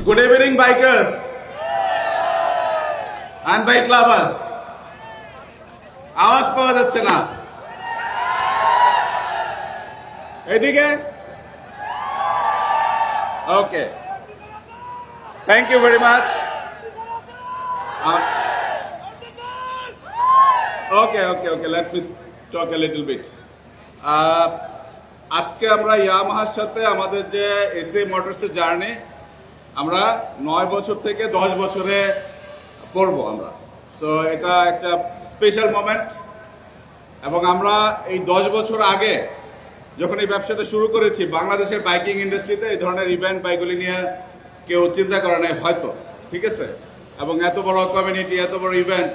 Good evening, bikers and bike lovers. आवाज पाওয়া যাচ্ছে না এদিকে Okay, thank you very much. Okay, let me talk a little bit. আজকে আমরা ইয়ামাহার সাথে আমাদের যে এসএ মোটরসের জার্নি আমরা 9 বছর থেকে 10 বছরে করব আমরা। সো এটা একটা স্পেশাল মোমেন্ট এবং আমরা এই 10 বছর আগে যখন এই ব্যবসাটা শুরু করেছি বাংলাদেশের বাইকিং ইন্ডাস্ট্রিতে এই ধরনের ইভেন্ট বাইকগুলি নিয়ে কেউ চিন্তা করে নাই হয়তো, ঠিক আছে? এবং এত বড় কমিউনিটি, এত বড় ইভেন্ট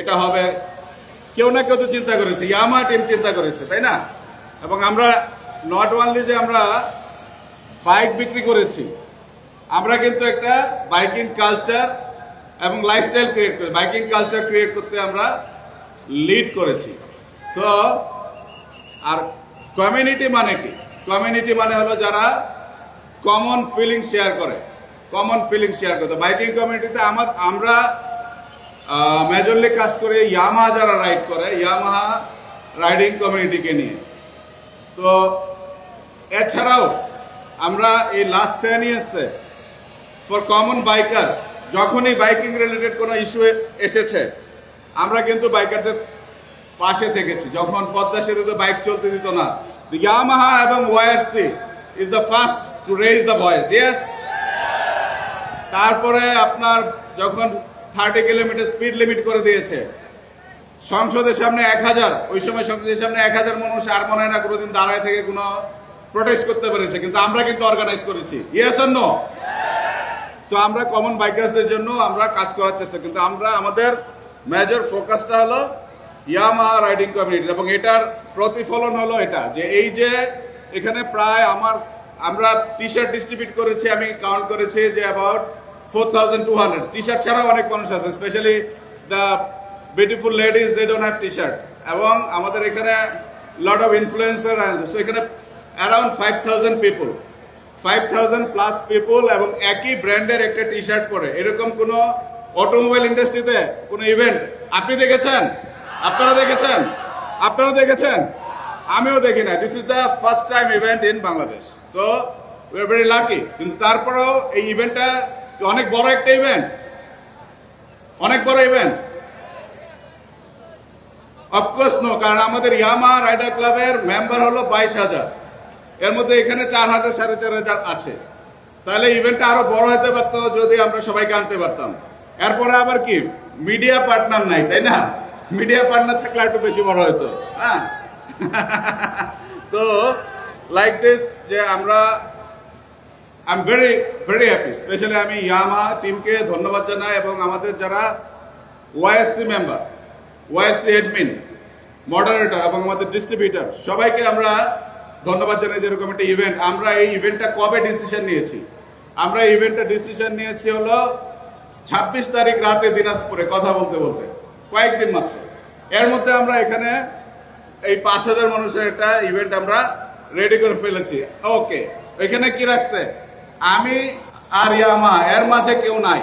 এটা হবে কেউ না কেউ তো চিন্তা করেছে, ইয়ামাহা টিম চিন্তা করেছে, তাই না? এবং আমরা নট অনলি যে আমরা বাইক বিক্রি করেছি, আমরা কিন্তু একটা বাইকিং কালচার এবং লাইফস্টাইল ক্রিয়েট করে বাইকিং কালচার ক্রিয়েট করতে আমরা লিড করেছি। সো আর কমিউনিটি মানে কি? কমিউনিটি মানে হলো যারা কমন ফিলিং শেয়ার করে, কমন ফিলিং শেয়ার করতে। বাইকিং কমিউনিটিতে আমরা মেজরলি কাজ করে ইয়ামাহা যারা রাইড করে, ইয়ামাহা রাইডিং কমিউনিটিকে নিয়ে। তো এছাড়াও আমরা এই লাস্ট 10 ইয়ার্সে ফর কমন বাইকার্স যখনই বাইকিং রিলেটেড কোনো ইস্যু এসেছে আমরা কিন্তু বাইকারদের পাশে থেকেছি। যখন পদ্মা সেতুতে বাইক চলতে দিত না, ইয়ামাহা এবং YRC is the first to raise the voice. Yes. তারপরে আপনার যখন 30 কিলোমিটার স্পিড লিমিট করে দিয়েছে, সংসদের সামনে 1000, ওই সময় সংসদের সামনে 1000 মানুষ আর মনে হয় না কোনোদিন দাঁড়ায় থেকে কোনো প্রোটেস্ট করতে পেরেছে, কিন্তু আমরা কিন্তু অর্গানাইজ করেছি। Yes or no? সো আমরা কমন বাইকার্সদের জন্য আমরা কাজ করার চেষ্টা, কিন্তু আমরা আমাদের মেজর ফোকাসটা হলো ইয়ামাহা রাইডিং কমিউনিটি। এবং এটার প্রতিফলন হলো এটা যে এই যে এখানে প্রায় আমরা টি শার্ট ডিস্ট্রিবিউট করেছি, আমি কাউন্ট করেছি যে অ্যাবাউট 4200 টি শার্ট ছাড়াও অনেক মানুষ আছে, specially the beautiful ladies, they don't have T shirt. এবং আমাদের এখানে লট অফ ইনফ্লুয়েন্সার, সো এখানে অ্যারাউন্ড 5000 পিপল, 5000 প্লাস পিপল এবং একই ব্র্যান্ডের একটা টি শার্ট পরে এরকম কোন অটোমোবাইল ইন্ডাস্ট্রিতে কোন ইভেন্ট আপনি দেখেছেন? আপনারা দেখেছেন? আপনারা দেখেছেন? আমিও দেখি না। This is the first time event in Bangladesh. So we are very lucky. কিন্তু তারপরেও এই ইভেন্টটা অনেক বড় একটা ইভেন্ট, অনেক বড় ইভেন্ট। অফকোর্স নো, কারণ আমাদের ইয়ামাহা রাইডার ক্লাবের মেম্বার হলো 22,000, এর মধ্যে এখানে 4000 4500 আছে। তাহলে ইভেন্টটা আরো বড় হতে পারতো যদি আমরা সবাইকে আনতে পারতাম। এরপরে আবার কি মিডিয়া পার্টনার নাই, তাই না? মিডিয়া পার্টনার থাকলে একটু বেশি বড় হতো। হ্যাঁ, তো লাইক দিস যে আমরা I am very very happy. Specially আমি ইয়ামাহা টিমকে ধন্যবাদ জানাই এবং আমাদের যারা YRC member, YRC admin, moderator এবং আমাদের ডিস্ট্রিবিউটর সবাইকে আমরা ধন্যবাদ জানাই। যেরকম একটা ইভেন্ট, আমরা এই ইভেন্টটা কবে ডিসিশন নিয়েছি? আমরা এই ইভেন্টটা ডিসিশন নিয়েছি হলো 26 তারিখ রাতে দিনাজপুরে কথা বলতে বলতে, কয়েকদিন মাত্র। এর মধ্যে আমরা এখানে এই 5000 মানুষের একটা ইভেন্ট আমরা রেডি করে ফেলেছি। ওকে, এখানে কি রাখছে? আমি আর ইয়ামাহা, এর মাঝে কেউ নাই।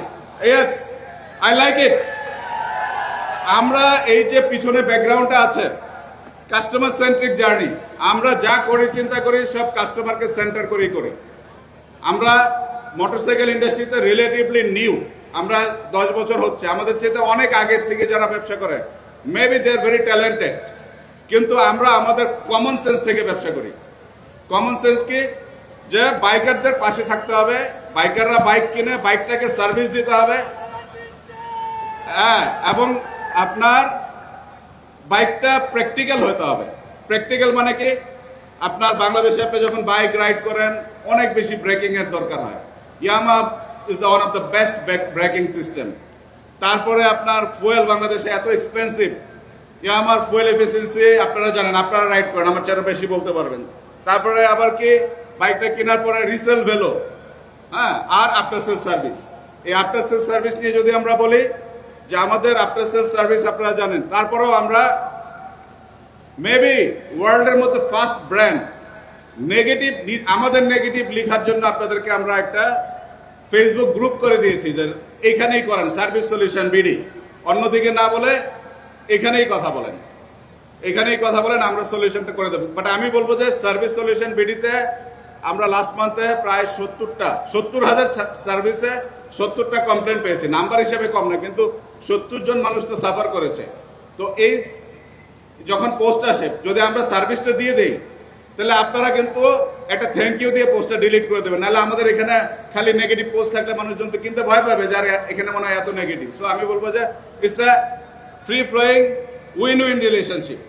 ইয়েস, আই লাইক ইট। আমরা এই যে পিছনে ব্যাকগ্রাউন্ডটা আছে, কাস্টমার সেন্ট্রিক জার্নি, আমরা যা করি চিন্তা করি সব কাস্টমারকে সেন্টার করেই করি। আমরা মোটরসাইকেল ইন্ডাস্ট্রিতে রিলেটিভলি নিউ, আমরা 10 বছর হচ্ছে। আমাদের চেয়ে অনেক আগের থেকে যারা ব্যবসা করে maybe they are very talented, কিন্তু আমরা আমাদের কমন সেন্স থেকে ব্যবসা করি। কমন সেন্স কি? যে বাইকারদের পাশে থাকতে হবে, বাইকাররা বাইক কিনে বাইকটাকে সার্ভিস দিতে হবে, হ্যাঁ, এবং আপনার বাইকটা প্র্যাকটিক্যাল হতে হবে। প্র্যাকটিক্যাল মানে কি? আপনার বাংলাদেশে আপনি যখন বাইক রাইড করেন অনেক বেশি ব্রেকিং এর দরকার হয়। Yamaha is the one of the best braking system. তারপরে আপনার ফুয়েল বাংলাদেশে এত এক্সপেন্সিভ, ইয়ামাহার ফুয়েল এফিসিয়েন্সি আপনারা জানেন, আপনারা রাইড করেন, আমার চেয়ে বেশি বলতে পারবেন। তারপরে আবার কি বাইকটা কেনার পরে রিসেল ভ্যালু, হ্যাঁ, আর আফটার সেল সার্ভিস। এই আফটার সেল সার্ভিস নিয়ে যদি আমরা বলি যে আমাদের আফটার সেল সার্ভিস আপনারা জানেন, তারপরেও আমরা মেবি ওয়ার্ল্ডের মধ্যে ফার্স্ট ব্র্যান্ড নেগেটিভ, আমাদের নেগেটিভ লেখার জন্য আপনাদেরকে আমরা একটা ফেসবুক গ্রুপ করে দিয়েছি যে এখানেই করেন সার্ভিস সলিউশন বিডি, অন্যদিকে না বলে এখানেই কথা বলেন, এখানেই কথা বলেন, আমরা সলিউশনটা করে দেবো। বাট আমি বলবো যে সার্ভিস সলিউশন বিডিতে আমরা লাস্ট মান্থে প্রায় 70,000 সার্ভিসে 70টা কমপ্লেন পেয়েছি। নাম্বার হিসেবে কম না, কিন্তু 70 জন মানুষ তো সাফার করেছে। তো এই যখন পোস্ট আসে, যদি আমরা সার্ভিসটা দিয়ে দিই, তাহলে আপনারা কিন্তু একটা থ্যাংক ইউ দিয়ে পোস্টটা ডিলিট করে দেবেন। নাহলে আমাদের এখানে খালি নেগেটিভ পোস্ট থাকলে মানুষজন তো কিনতে ভয় পাবে, যার এখানে মনে হয় এত নেগেটিভ। সো আমি বলবো যে it's a free flowing win win relationship,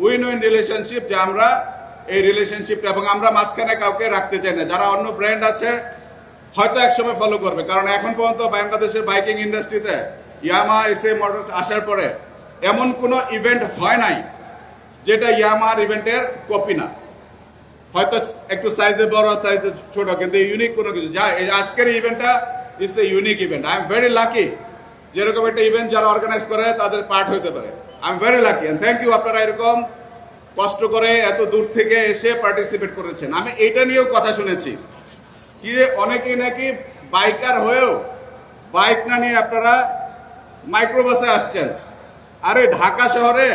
win win relationship, যে আমরা এই রিলেশনশিপটা, এবং আমরা মাঝখানে কাউকে রাখতে চাই না। যারা অন্য ব্র্যান্ড আছে হয়তো একসময় ফলো করবে, কারণ এখন পর্যন্ত বাংলাদেশের বাইকিং ইন্ডাস্ট্রিতে ইয়ামাহা এসএ মোটরস আসার পরে এমন কোনো ইভেন্ট হয় নাই যেটা ইয়ামাহার ইভেন্টের কপি না। হয়তো একটু সাইজে বড়, সাইজে ছোট, কিন্তু ইউনিক কোনো কিছু। যা আজকের ইভেন্টটা it's a unique event. I am very lucky যেরকম একটা ইভেন্ট যারা অর্গানাইজ করে তাদের পার্ট হইতে পারে। I am very lucky and thank you, আপনারা এরকম কষ্ট করে এত দূর থেকে এসে পার্টিসিপেট করেছেন। আমি এইটা নিয়েও কথা শুনেছি কি অনেকেই নাকি বাইকার হয়েও বাইক না নিয়ে আপনারা মাইক্রোবাসে আসছেন। আরে ঢাকা শহরে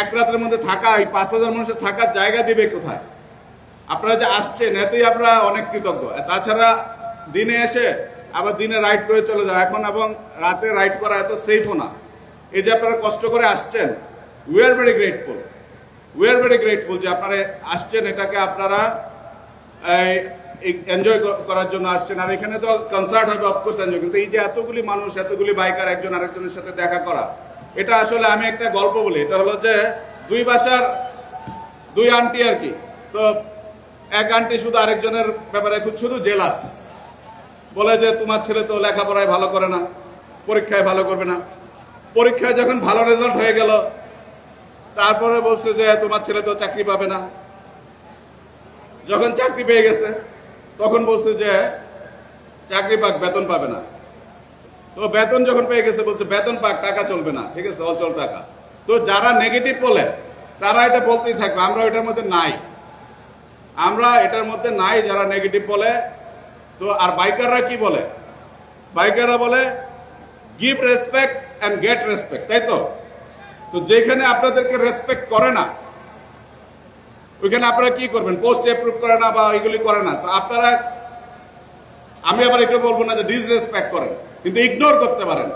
এক রাতের মধ্যে থাকা, এই 5,000 মানুষের থাকার জায়গা দিবে কোথায়? আপনারা যে আসছেন এতেই আমরা অনেক কৃতজ্ঞ। তাছাড়া দিনে এসে আবার দিনে রাইড করে চলে যাও এখন, এবং রাতে রাইড করা এত সেফও না। এই যে আপনারা কষ্ট করে আসছেন, we are very grateful, we are very grateful যে আপনারা আসছেন, এটাকে আপনারা এনজয় করার জন্য আসছেন। আর এখানে তো কনসার্ট হবে, অফকোর্স এনজয়, কিন্তু এই যে এতগুলি মানুষ, এতগুলি বাইকার একজন আরেকজনের সাথে দেখা করা, এটা আসলে আমি একটা গল্প বলি। এটা হলো যে দুই বাসার দুই আন্টি আর কি। তো এক আন্টি শুধু আরেকজনের ব্যাপারে শুধু জেলাস, বলে যে তোমার ছেলে তো লেখাপড়ায় ভালো করে না, পরীক্ষায় ভালো করবে না। পরীক্ষায় যখন ভালো রেজাল্ট হয়ে গেল, তারপরে বলছে যে তোমার ছেলে তো চাকরি পাবে না। যখন চাকরি পেয়ে গেছে তখন বলছে যে চাকরি পাক, বেতন পাবে না। তো বেতন যখন পেয়ে গেছে বলছে বেতন পাক, টাকা চলবে না, ঠিক আছে, অচল টাকা। তো যারা নেগেটিভ বলে তারা এটা বলতেই থাকবে, আমরা এটার মধ্যে নাই, আমরা এটার মধ্যে নাই যারা নেগেটিভ বলে। তো আর বাইকাররা কি বলে? বাইকাররা বলে give respect and get respect, তাই তো? তো যেখানে আপনাদেরকে রেসপেক্ট করে না ওইখানে আপনারা কি করবেন? পোস্ট অ্যাপ্রুভ করে না বা এগুলি করে না, তো আপনারা, আমি আবার এটা বলবো না যে ডিসরেসপেক্ট করেন, কিন্তু ইগনোর করতে পারেন।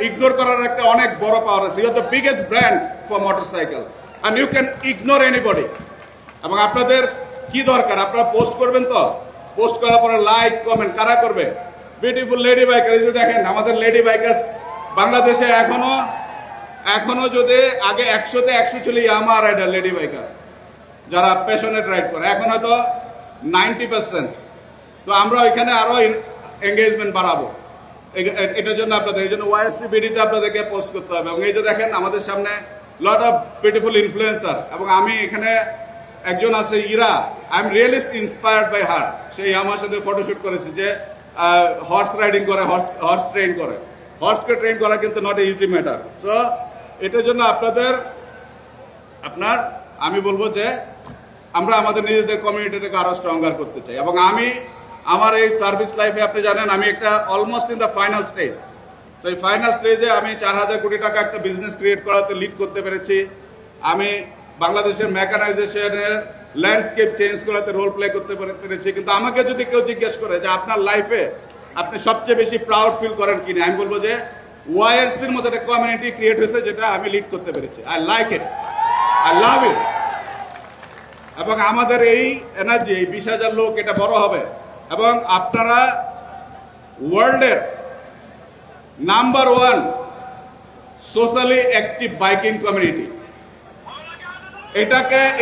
ইগনোর করার একটা অনেক বড় পাওয়ার আছে। You are the biggest brand for motorcycle and you can ignore anybody. এবং আপনাদের কি দরকার? আপনারা পোস্ট করবেন, তো পোস্ট করার পরে লাইক কমেন্ট কারা করবে? Beautiful lady biker. এই যে দেখেন আমাদের লেডি বাইকার্স বাংলাদেশে এখনো যদি আগে 100-তে 100 ছিল ইয়ামাহা রাইডার, লেডি বাইকার যারা প্যাশনেট রাইড করে, এখন হয়তো 90%। তো আমরা ওইখানে আরো এঙ্গেজমেন্ট বাড়াবো এটার জন্য আপনাদের, এই জন্য ওয়াইএফসি বিডিতে আপনাদেরকে পোস্ট করতে হবে। এবং এই যে দেখেন আমাদের সামনে লট অফ বিউটিফুল ইনফ্লুয়েন্সার, এবং আমি এখানে একজন আছে Ira, I am really inspired by her. সেই আমার সাথে ফটোশুট করেছি, যে হর্স রাইডিং করে, হর্স ট্রেন করে। হর্সকে ট্রেন করা কিন্তু not a easy matter. So এটার জন্য আমি বলবো যে আমরা আমাদের নিজেদের কমিউনিটিটাকে আরো স্ট্রঙ্গার করতে চাই। এবং আমার এই সার্ভিস লাইফে আপনি জানেন আমি একটা almost in the final stage. তো এই ফাইনাল স্টেজে আমি 4,000 কোটি টাকা একটা বিজনেস ক্রিয়েট করাতে লিড করতে পেরেছি। আমি বাংলাদেশের মেকানাইজেশনের ল্যান্ডস্কেপ চেঞ্জ করাতে রোল প্লে করতে পেরেছি। কিন্তু আমাকে যদি কেউ জিজ্ঞেস করে যে আপনার লাইফে আপনি সবচেয়ে বেশি প্রাউড ফিল করেন কিনা, আমি বলবো যে ওয়াইআরসির মতো একটা কমিউনিটি ক্রিয়েট হয়েছে যেটা আমি লিড করতে পেরেছি। I like it, I love it. এবং আমাদের এই এনার্জি, এই 20,000 লোক, এটা বড় হবে। এবং আপনারা ওয়ার্ল্ডের number 1 socially active biking community,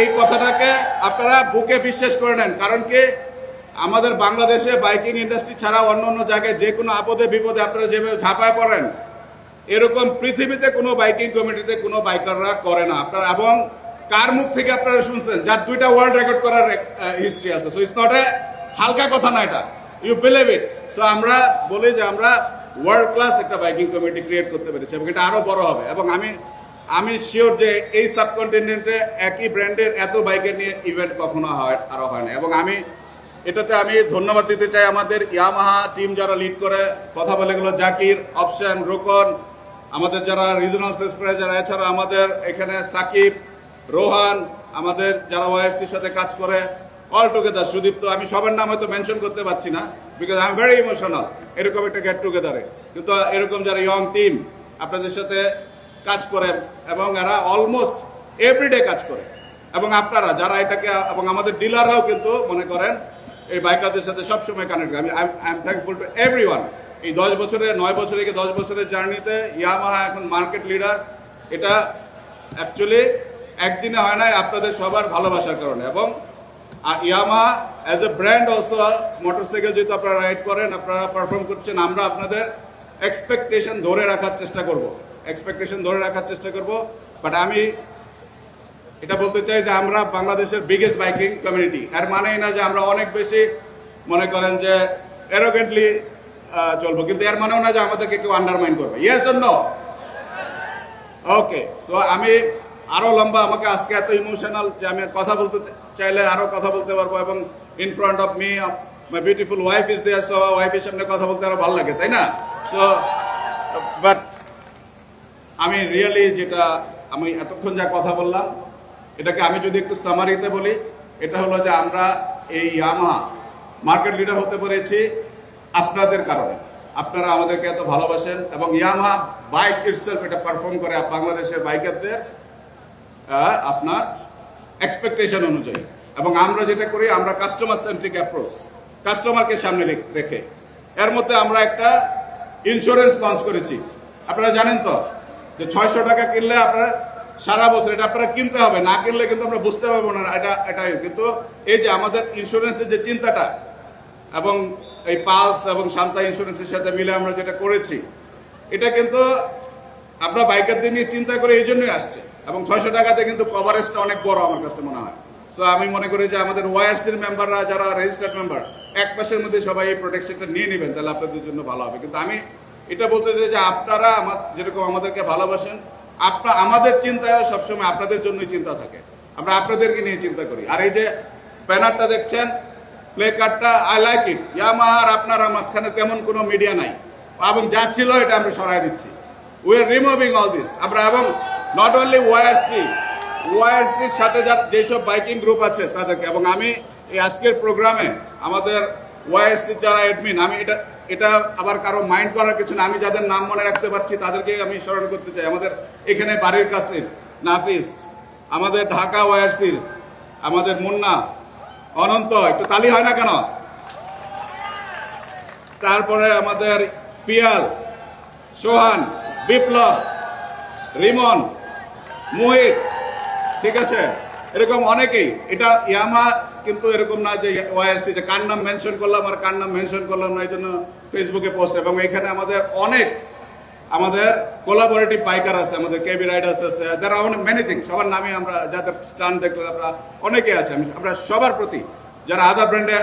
এই কথাটাকে আপনারা বুকে বিশ্বাস করে নেন। কারণ কি, আমাদের বাংলাদেশে বাইকিং ইন্ডাস্ট্রি ছাড়া অন্য জায়গায় যে কোনো আপদে বিপদে আপনারা যেভাবে ঝাঁপায় পড়েন, এরকম পৃথিবীতে কোনো বাইকিং কমিউনিটিতে কোনো বাইকাররা করে না। আপনারা, এবং কার মুখ থেকে আপনারা শুনছেন যার 2টা ওয়ার্ল্ড রেকর্ড করার হিস্ট্রি আছে। সো ইটস নট এ হালকা কথা না, এটা ইউ বিলিভ ইট। সো আমরা বলি যে আমরা ওয়ার্ল্ড ক্লাস একটা বাইকিং কমিউনিটি ক্রিয়েট করতে পেরেছি, এবং এটা আরো বড় হবে। এবং আমি শিওর যে এই সাবকন্টিনেন্টে একই ব্র্যান্ডের এত বাইকের নিয়ে ইভেন্ট কখনো আরো হয় না। এবং আমি এটাতে আমি ধন্যবাদ দিতে চাই আমাদের ইয়ামাহা টিম যারা লিড করে কথা বলে গেল জাকির, অপশন, রোকন, আমাদের যারা রিজনাল সেলস ম্যানেজার, এছাড়া আমাদের এখানে সাকিব, রোহান, আমাদের যারা ওয়াইআরসির সাথে কাজ করে, অল টুগেদার সুদীপ্ত, আমি সবার নাম হয়তো মেনশন করতে পারছি না because I am very emotional এরকম একটা গেট টুগেদারে। কিন্তু এরকম যারা ইয়ং টিম আপনাদের সাথে কাজ করে এবং এরা অলমোস্ট এভরিডে কাজ করে, এবং আপনারা যারা এটাকে, এবং আমাদের ডিলাররাও কিন্তু মনে করেন এই বাইকারদের সাথে সবসময় কানেক্ট। আমি I am thankful to everyone. এই 10 বছরে 9 বছরে কি 10 বছরের জার্নিতে ইয়ামাহা এখন মার্কেট লিডার। এটা অ্যাকচুয়ালি একদিনে হয় না, আপনাদের সবার ভালোবাসার কারণে। এবং Yamaha as a brand also, motorcycle যেহেতু আপনারা রাইড করেন, আপনারা পারফর্ম করছেন, আমরা আপনাদের এক্সপেকটেশন ধরে রাখার চেষ্টা করব। বাট আমি এটা বলতে চাই যে আমরা বাংলাদেশের বিগেস্ট বাইকিং কমিউনিটি, এর মানেই না যে আমরা অনেক বেশি মনে করেন যে অ্যারোগেন্টলি চলবো, কিন্তু এর মানেও না যে আমাদেরকে কেউ আন্ডারমাইন করবে। Yes or no? Okay, so আমি আরো লম্বা, আমাকে আজকে এত ইমোশনাল যে আমি কথা বলতে চাইলে আরো কথা বলতে পারবো, এবং in front of me my beautiful wife is there, so ওয়াইফের সামনে কথা বলতে আরো ভালো লাগে, তাই না? সো বাট আমি রিয়েলি যেটা আমি এতক্ষণ যা কথা বললাম, এটাকে আমি যদি একটু সামারিতে বলি, এটা হলো যে আমরা এই ইয়ামাহা মার্কেট লিডার হতে পেরেছি আপনাদের কারণে। আপনারা আমাদেরকে এত ভালোবাসেন, এবং ইয়ামাহা বাইক ইটসেলফ এটা পারফর্ম করে বাংলাদেশের বাইকারদের আপনার এক্সপেকটেশন অনুযায়ী। এবং আমরা যেটা করি, আমরা কাস্টমার সেন্ট্রিক অ্যাপ্রোচ, কাস্টমারকে সামনে রেখে। এর মধ্যে আমরা একটা ইন্স্যুরেন্স লঞ্চ করেছি। আপনারা জানেন তো যে 600 টাকা কিনলে আপনার সারা বছর এটা আপনারা কিনতে হবে, না কিনলে কিন্তু আমরা বুঝতে পারবো না এটাই। কিন্তু এই যে আমাদের ইন্স্যুরেন্সের যে চিন্তাটা, এবং এই পালস এবং শান্তা ইন্স্যুরেন্সের সাথে মিলে আমরা যেটা করেছি, এটা কিন্তু আমরা বাইকারদের নিয়ে চিন্তা করে এই জন্যই আসছে। এবং 600 টাকাতে কিন্তু কভারেজটা অনেক বড় আমার কাছে মনে হয়। সো আমি মনে করি যে আমাদের ওয়াইআরসির মেম্বাররা যারা রেজিস্টার্ড মেম্বার, 1 মাসের মধ্যে সবাই এই প্রোটেকশনটা নিয়ে নেবেন, তাহলে আপনাদের জন্য ভালো হবে। কিন্তু আমি এটা বলতে চাই যে আপনারা যেরকম আমাদেরকে ভালোবাসেন, আমাদের চিন্তায় সবসময় আপনাদের জন্যই চিন্তা থাকে, আমরা আপনাদেরকে নিয়ে চিন্তা করি। আর এই যে ব্যানারটা দেখছেন, প্লে কার্ডটা, আই লাইক ইট। ইয়ামাহা আর আপনারা মাঝখানে তেমন কোনো মিডিয়া নাই, এবং যা ছিল এটা আমরা সরাই দিচ্ছি। We are removing all this. আমরা, এবং নট অনলি ওয়াইআরসির সাথে যেসব বাইকিং গ্রুপ আছে তাদেরকে, এবং আমি এই আজকের প্রোগ্রামে আমাদের ওয়াইআরসির যারা অ্যাডমিন, আমি এটা আবার কারো মাইন্ড করার কিছু না, আমি যাদের নাম মনে রাখতে পারছি তাদেরকে আমি স্মরণ করতে চাই। আমাদের এখানে বাড়ির কাছে নাফিস, আমাদের ঢাকা ওয়াইআরসির আমাদের মুন্না, অনন্ত, একটু তালি হয় না কেন? তারপরে আমাদের পিয়াল, সোহান, বিপ্লব, রিমন, মোহিত, ঠিক আছে, এরকম অনেকেই। এটা ইয়ামাহা কিন্তু এরকম না যে ওয়াইআরসি যে কার নাম মেনশন করলাম আর কার নাম মেনশন করলাম না, এই জন্য ফেসবুকে পোস্ট। এবং এখানে আমাদের অনেক কোলাবোরেটিভ বাইকার আছে, আমাদের কেবি রাইডার্স আছে, দ্যার আর মেনি থিং, সবার নামে আমরা যাদের স্টান্ট দেখলে আমরা অনেকে আছে। আমরা সবার প্রতি, যারা আদার ব্র্যান্ডে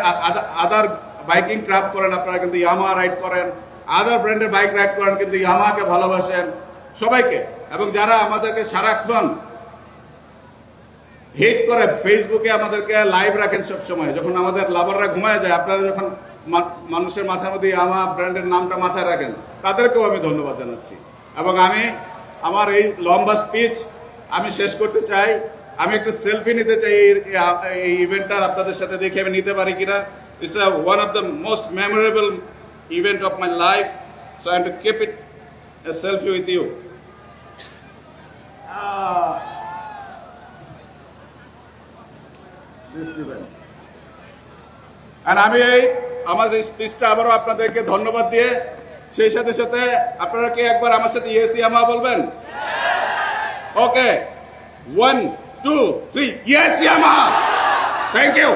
আদার বাইকিং ক্রাফট করেন, আপনারা কিন্তু ইয়ামাহা রাইড করেন, আদার ব্র্যান্ডের বাইক রাইড করেন, কিন্তু ইয়ামাহাকে ভালোবাসেন, সবাইকে। এবং যারা আমাদেরকে সারাক্ষণ হেট করে ফেসবুকে আমাদেরকে লাইভ রাখেন সব সময়, যখন আমাদের লাভাররা ঘুমায় যায়, আপনারা যখন মানুষের মাথার মধ্যে ইয়ামাহা ব্র্যান্ডের নামটা মাথায় রাখেন, তাদেরকেও আমি ধন্যবাদ জানাচ্ছি। এবং আমি আমার এই লম্বা স্পিচ আমি শেষ করতে চাই, আমি একটা সেলফি নিতে চাই এই ইভেন্টটা আপনাদের সাথে, দেখে আমি নিতে পারি কিনা। It's one of the most memorable event of my life, so I am to keep it a selfie with you. আর আমি আমার এই স্পিচটা আবারও আপনাদেরকে ধন্যবাদ দিয়ে, সেই সাথে সাথে আপনারা কি একবার আমার সাথে ইয়েস ইয়ামাহা বলবেন? Okay, 1 2 3, yes Yamaha. Thank you.